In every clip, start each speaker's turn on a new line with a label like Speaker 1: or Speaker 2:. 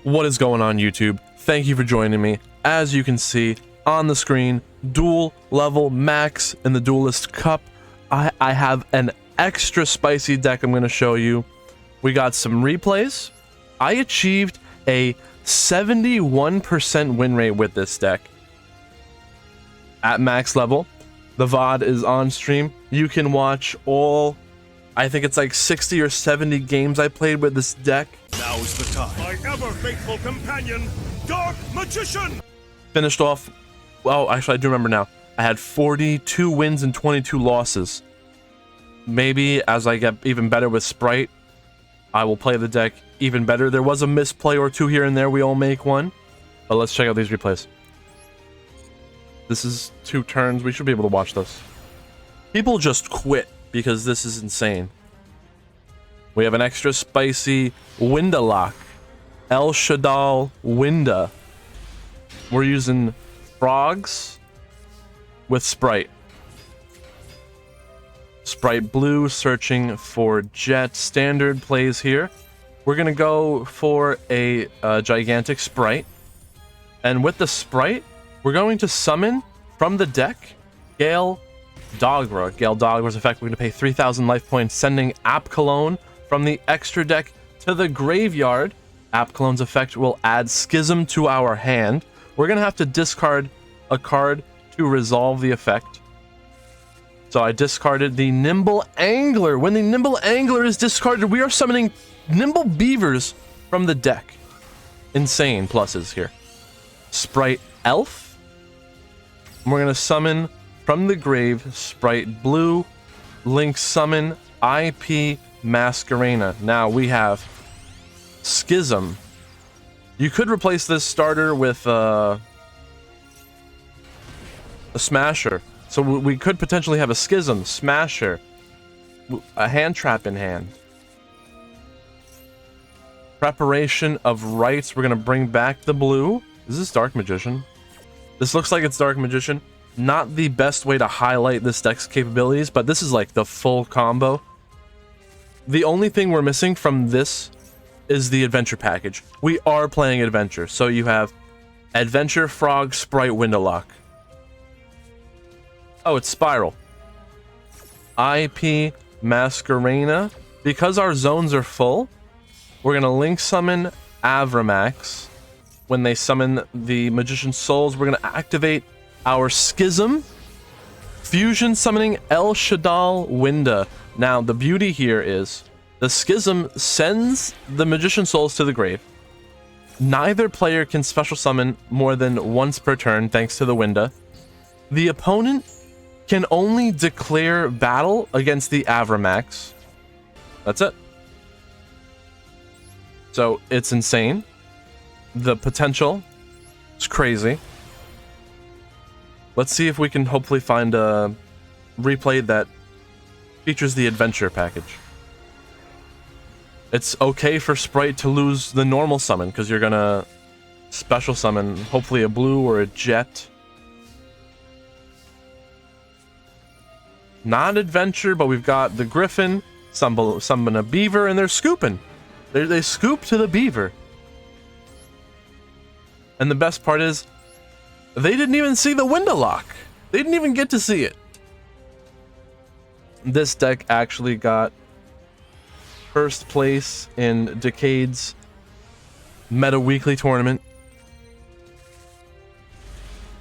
Speaker 1: What is going on, YouTube? Thank you for joining me. As you can see on the screen, duel level max in the Duelist Cup. I have an extra spicy deck I'm going to show you. We got some replays. I achieved a 71% win rate with this deck at max level. The VOD is on stream. You can watch all, I think it's like 60 or 70 games I played with this deck.
Speaker 2: Now is the time. My ever-faithful companion, Dark Magician!
Speaker 1: Finished off, well, actually I do remember now. I had 42 wins and 22 losses. Maybe as I get even better with Sprite, I will play the deck even better. There was a misplay or two here and there. We all make one. But let's check out these replays. This is 2 turns. We should be able to watch this. People just quit because this is insane. We have an extra spicy Winda lock. El Shadal Winda. We're using frogs with Sprite. Sprite blue, searching for jet. Standard plays here. We're going to go for a gigantic Sprite. And with the Sprite, we're going to summon from the deck Gale Dogra. Gale Dogra's effect, we're going to pay 3,000 life points, sending App Cologne from the extra deck to the graveyard. App Cologne's effect will add Schism to our hand. We're going to have to discard a card to resolve the effect. So I discarded the Nimble Angler. When the Nimble Angler is discarded, we are summoning Nimble Beavers from the deck. Insane pluses here. Sprite Elf. And we're going to summon from the grave Sprite Blue. Link summon IP Masquerena. Now we have Schism. You could replace this starter with a Smasher. So we could potentially have a Schism, Smasher, a Hand Trap in hand. Preparation of Rites. We're going to bring back the blue. Is this Dark Magician? This looks like it's Dark Magician. Not the best way to highlight this deck's capabilities, but this is like the full combo. The only thing we're missing from this is the adventure package. We are playing adventure. So you have Adventure, Frog, Sprite, Windowlock. Oh, it's Spiral. IP Masquerena. Because our zones are full, we're going to link summon Avramax. When they summon the Magician's Souls, we're going to activate our Schism. Fusion summoning El Shadal Winda. Now, the beauty here is the Schism sends the Magician's Souls to the grave. Neither player can special summon more than once per turn, thanks to the Winda. The opponent can only declare battle against the Avramax. That's it. So, it's insane. The potential is crazy. Let's see if we can hopefully find a replay that features the adventure package. It's okay for Sprite to lose the normal summon because you're gonna special summon hopefully a blue or a jet. Not adventure, but we've got the Griffin, summon a beaver, and they're scooping. They scoop to the beaver. And the best part is, they didn't even see the window lock. They didn't even get to see it. This deck actually got first place in Decade's Meta Weekly Tournament.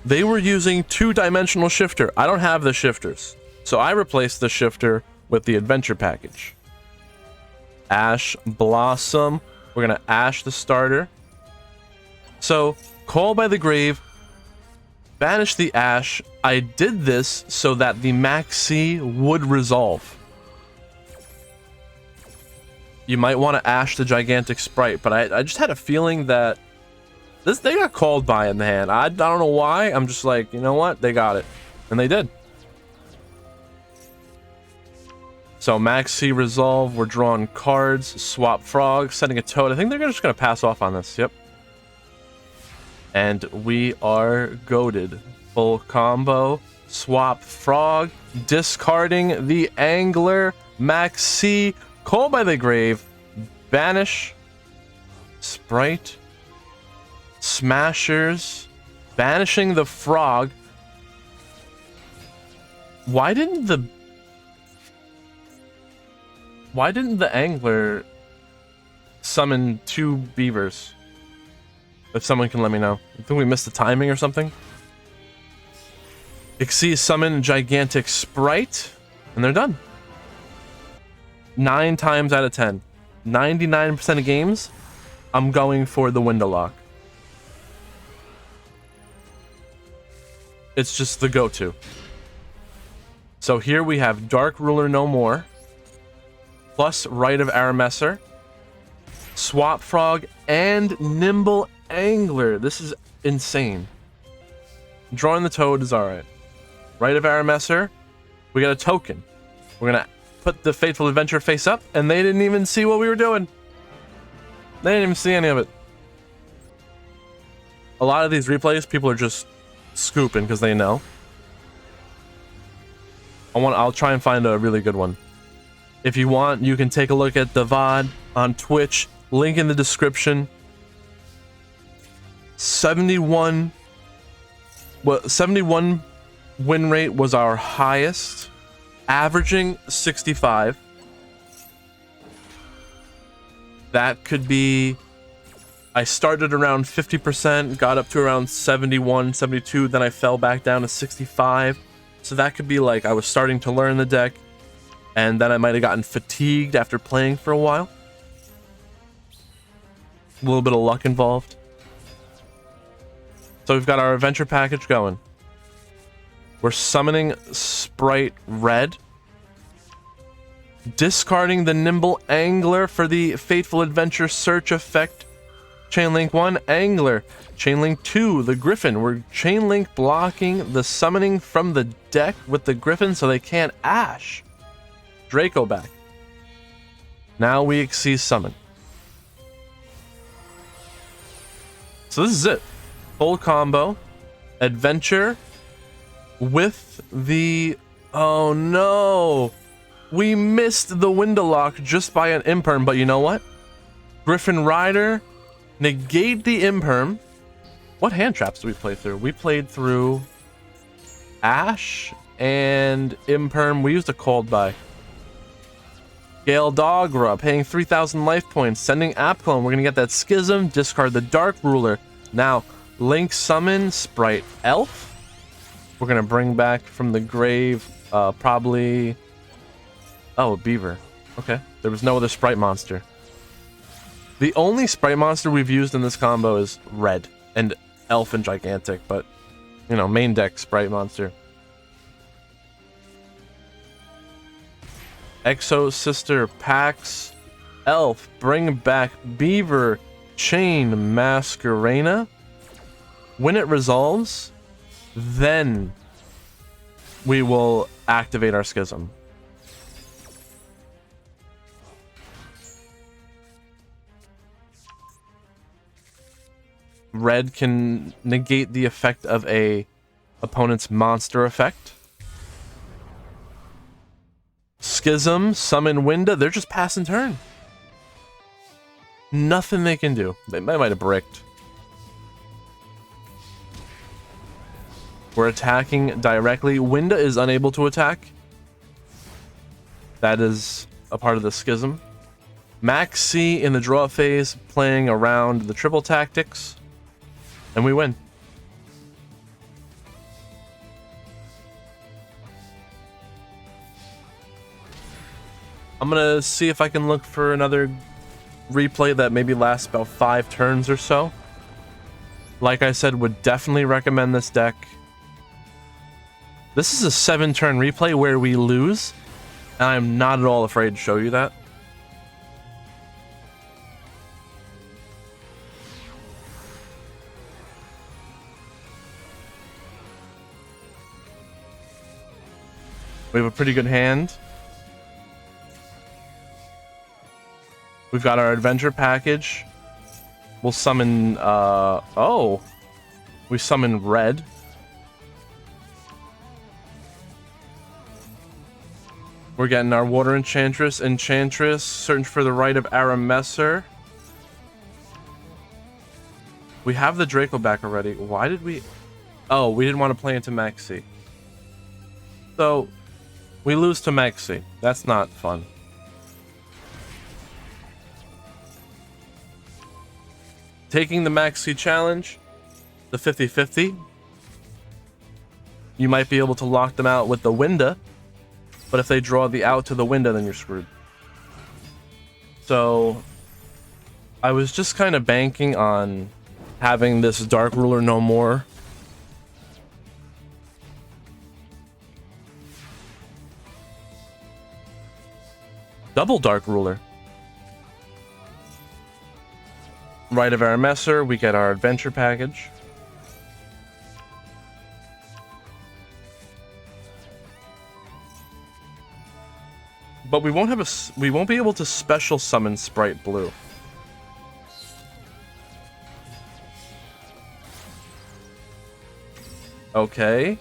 Speaker 1: They were using 2-dimensional shifter. I don't have the shifters. So I replaced the shifter with the adventure package. Ash Blossom. We're going to Ash the starter. So, Call by the Grave. Banish the Ash. I did this so that the Maxi would resolve. You might want to Ash the gigantic Sprite, but I just had a feeling that they got called by in the hand. I don't know why. I'm just like, you know what? They got it. And they did. So Maxi resolve. We're drawing cards. Swap Frog. Setting a Toad. I think they're just going to pass off on this. Yep. And we are goated. Full combo. Swap Frog. Discarding the Angler. Maxi. Call by the Grave. Banish. Sprite. Smashers, banishing the frog. Why didn't the angler summon 2 beavers? If someone can let me know. I think we missed the timing or something. Xyz summon gigantic sprite, and they're done. 9 times out of 10. 99% of games, I'm going for the window lock. It's just the go-to. So here we have Dark Ruler no more, plus Rite of Aramesser, Swap Frog, and Nimble Angler. This is insane. Drawing the Toad is alright. Rite of Aramesser, we got a token. We're gonna put the Fateful Adventure face up, and they didn't even see what we were doing. They didn't even see any of it. A lot of these replays, people are just scooping because they know. I'll try and find a really good one. If you want, you can take a look at the VOD on Twitch. Link in the description. 71 win rate was our highest, averaging 65. That could be, I started around 50%, got up to around 71, 72, then I fell back down to 65. So that could be like I was starting to learn the deck, and then I might have gotten fatigued after playing for a while. A little bit of luck involved. So we've got our adventure package going. We're summoning Sprite Red. Discarding the Nimble Angler for the Fateful Adventure Search effect. Chainlink 1, Angler. Chainlink 2, the Griffin. We're chainlink blocking the summoning from the deck with the Griffin so they can't Ash. Draco back. Now we Xyz summon. So this is it. Full combo. Adventure with the... Oh no! We missed the window lock just by an imperm, but you know what? Griffin Rider, negate the imperm. What hand traps do we play through? We played through Ash and imperm. We used a cold buy. Gale Dogra, paying 3,000 life points, sending App Clone. We're gonna get that Schism, discard the Dark Ruler. Now, Link summon Sprite Elf. We're gonna bring back from the grave, probably... Oh, Beaver. Okay. There was no other Sprite monster. The only Sprite monster we've used in this combo is Red and Elf and Gigantic, but, you know, main deck Sprite monster. Exo Sister Pax Elf, bring back Beaver, Chain Masquerena. When it resolves, then we will activate our Schism. Red can negate the effect of a opponent's monster effect. Schism, summon Winda, they're just passing turn. Nothing they can do. They might have bricked. We're attacking directly. Winda is unable to attack. That is a part of the Schism. Max C in the draw phase, playing around the triple tactics. And we win. I'm gonna see if I can look for another replay that maybe lasts about 5 turns or so. Like I said, would definitely recommend this deck. This is a 7-turn replay where we lose, and I'm not at all afraid to show you that. We have a pretty good hand. We've got our adventure package. We'll summon, oh. We summon Red. We're getting our Water Enchantress, search for the Rite of Aramesser. We have the Draco back already. Why did we... Oh, we didn't want to play into Maxi. So, we lose to Maxi. That's not fun. Taking the Maxi challenge, the 50-50. You might be able to lock them out with the Winda, but if they draw the out to the Winda, then you're screwed. So, I was just kind of banking on having this Dark Ruler no more. Double Dark Ruler. Rite of Aramesser, we get our adventure package. But we won't be able to special summon Sprite Blue. Okay.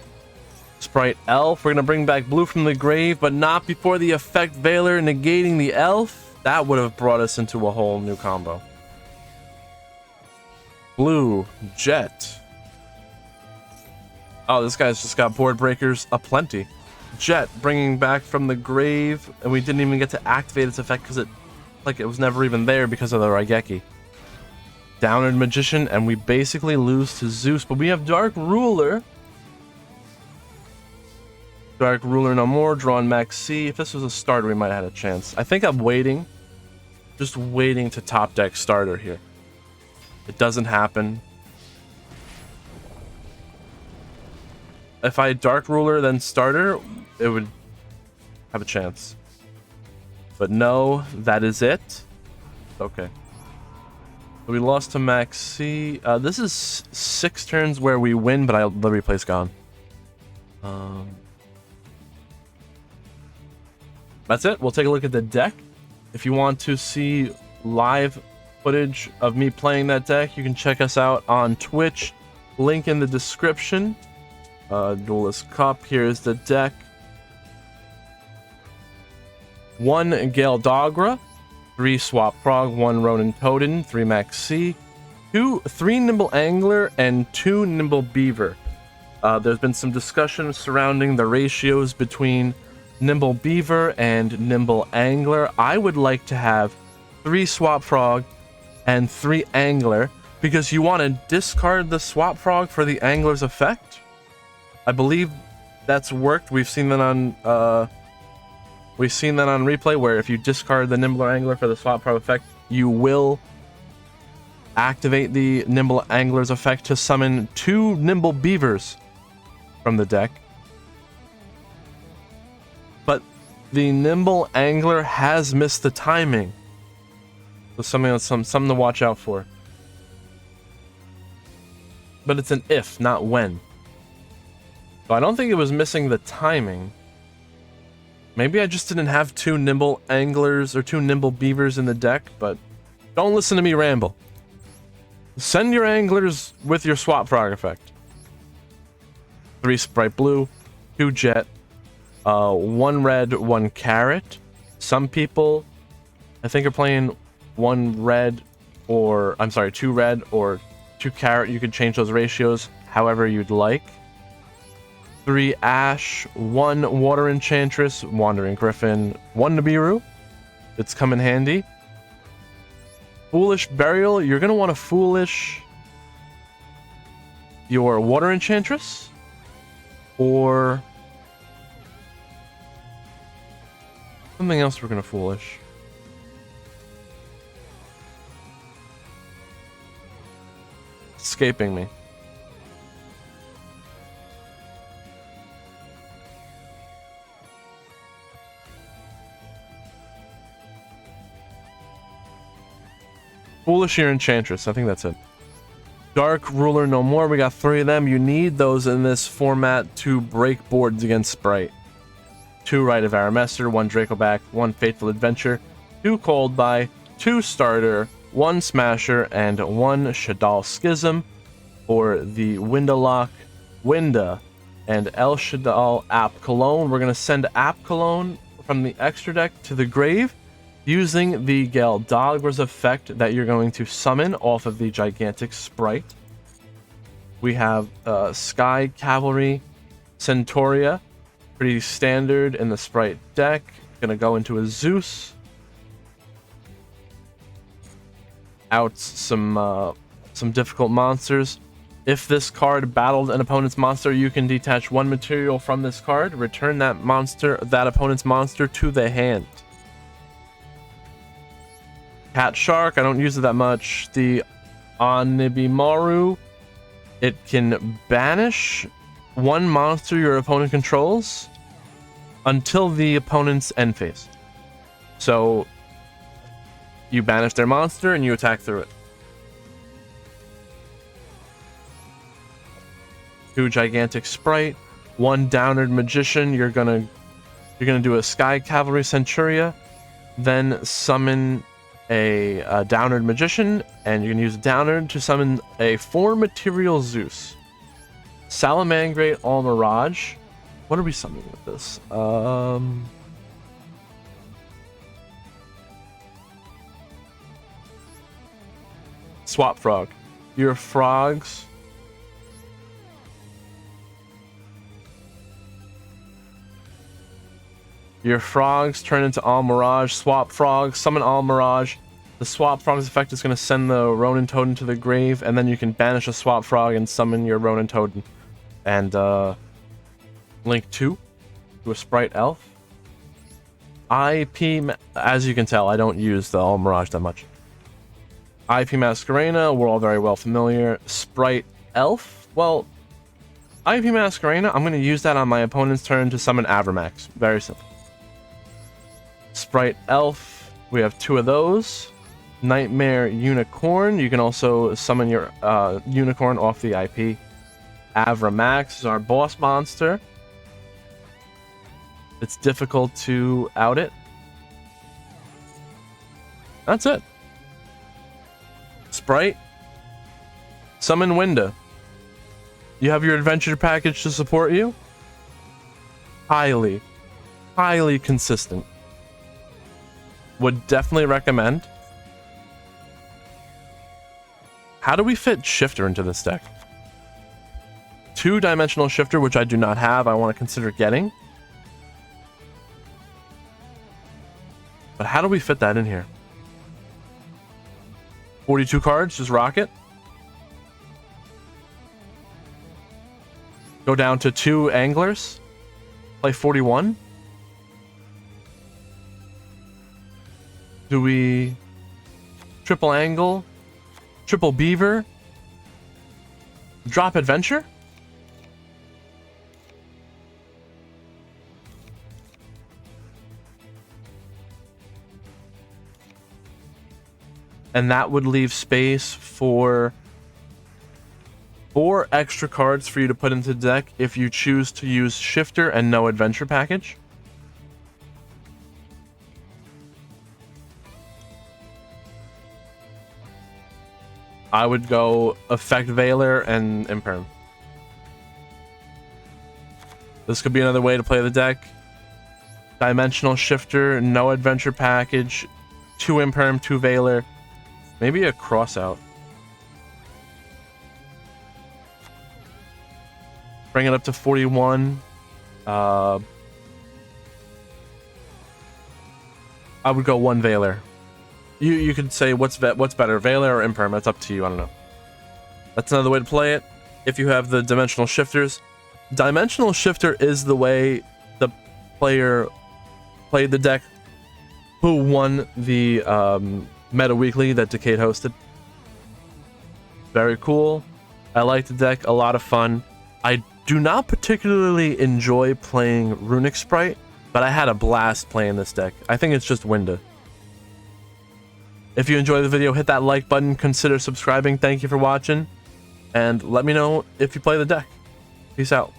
Speaker 1: Sprite Elf. We're gonna bring back Blue from the grave, but not before the effect Veiler negating the Elf. That would have brought us into a whole new combo. Blue Jet. Oh, this guy's just got board breakers aplenty. Jet bringing back from the grave, and we didn't even get to activate its effect because it was never even there because of the Raigeki. Downward Magician, and we basically lose to Zeus, but we have Dark Ruler. Dark Ruler no more, drawn Max C. If this was a starter, we might have had a chance. I think I'm waiting. Just waiting to top deck starter here. It doesn't happen. If I Dark Ruler then starter, it would have a chance. But no, that is it. Okay. So we lost to Max C. This is 6 turns where we win, but the replay's gone. That's it. We'll take a look at the deck. If you want to see live footage of me playing that deck, you can check us out on Twitch. Link in the description. Duelist Cup. Here's the deck. 1 Gale Dogra, 3 Swap Frog, 1 Ronin Totem, 3 Max C, 3 Nimble Angler, and 2 Nimble Beaver. There's been some discussion surrounding the ratios between Nimble Beaver and Nimble Angler. I would like to have 3 Swap Frog and 3 Angler because you want to discard the Swap Frog for the Angler's effect. I believe that's worked. We've seen that on replay where if you discard the Nimble Angler for the Swap Frog effect, you will activate the Nimble Angler's effect to summon 2 Nimble Beavers from the deck. But the Nimble Angler has missed the timing. So something to watch out for. But it's an if, not when. So I don't think it was missing the timing. Maybe I just didn't have 2 Nimble Anglers or 2 Nimble Beavers in the deck, but don't listen to me ramble. Send your Anglers with your Swap Frog effect. 3 Sprite Blue, 2 Jet, 1 Red, 1 Carrot. Some people, I think, are playing 1 red or, 2 red or 2 carrot. You could change those ratios however you'd like. 3 Ash, 1 Water Enchantress, Wandering Griffin, 1 Nibiru. It's come in handy. Foolish Burial, you're going to want to Foolish your Water Enchantress or something else we're going to Foolish. Escaping me. Foolish your Enchantress. I think that's it. Dark Ruler no more. We got 3 of them. You need those in this format to break boards against Sprite. 2 Rite of Aramesser, 1 Dracoback, 1 Fateful Adventure, 2 Cold Buy, 2 Starter, 1 Smasher, and 1 Shadal Schism for the Windalock, Winda, and El Shadal App Cologne. We're going to send App Cologne from the extra deck to the grave Using the Galdagor's effect that you're going to summon off of the gigantic sprite, we have Sky Cavalry Centauria, pretty standard in the sprite deck. Gonna go into a Zeus. Out some difficult monsters. If this card battled an opponent's monster, you can detach one material from this card, return that opponent's monster to the hand. Cat Shark, I don't use it that much. The Onibimaru, it can banish one monster your opponent controls until the opponent's end phase. So you banish their monster and you attack through it. 2 gigantic sprite, 1 Downward Magician. You're gonna do a Sky Cavalry Centuria, then summon a Downward Magician, and you can use Downward to summon a 4 material Zeus. Salamangreat All Mirage. What are we summoning with this? Swap Frog. Your frogs. Your frogs turn into All Mirage. Swap Frog. Summon All Mirage. The Swap Frog's effect is going to send the Ronin Totem to the grave, and then you can banish a Swap Frog and summon your Ronin Totem. And link 2 to a Sprite Elf. As you can tell, I don't use the All Mirage that much. IP Masquerena, we're all very well familiar. Sprite Elf, well, IP Masquerena, I'm going to use that on my opponent's turn to summon Avramax. Very simple. Sprite Elf, we have 2 of those. Nightmare Unicorn, you can also summon your Unicorn off the IP. Avramax is our boss monster. It's difficult to out it. That's it. Sprite. Summon Winda. You have your adventure package to support you. Highly consistent. Would definitely recommend. How do we fit Shifter into this deck? 2-dimensional Shifter, which I do not have, I want to consider getting. But how do we fit that in here? 42 cards, just rock it. Go down to 2 anglers. Play 41. Do we triple angle? Triple beaver? Drop adventure? And that would leave space for 4 extra cards for you to put into the deck if you choose to use Shifter and no adventure package. I would go Effect Veiler and Imperm. This could be another way to play the deck. Dimensional Shifter, no adventure package, 2 Imperm, 2 Veiler. Maybe a Crossout. Bring it up to 41. I would go 1 Veiler. You could say what's better, Veiler or Imperm? That's up to you. I don't know. That's another way to play it. If you have the Dimensional Shifters, Dimensional Shifter is the way the player played the deck who won the Meta Weekly that Decade hosted. Very cool. I like the deck. A lot of fun. I do not particularly enjoy playing Runic Sprite, but I had a blast playing this deck. I think it's just Winda. If you enjoyed the video, hit that like button, consider subscribing. Thank you for watching, and let me know if you play the deck. Peace out.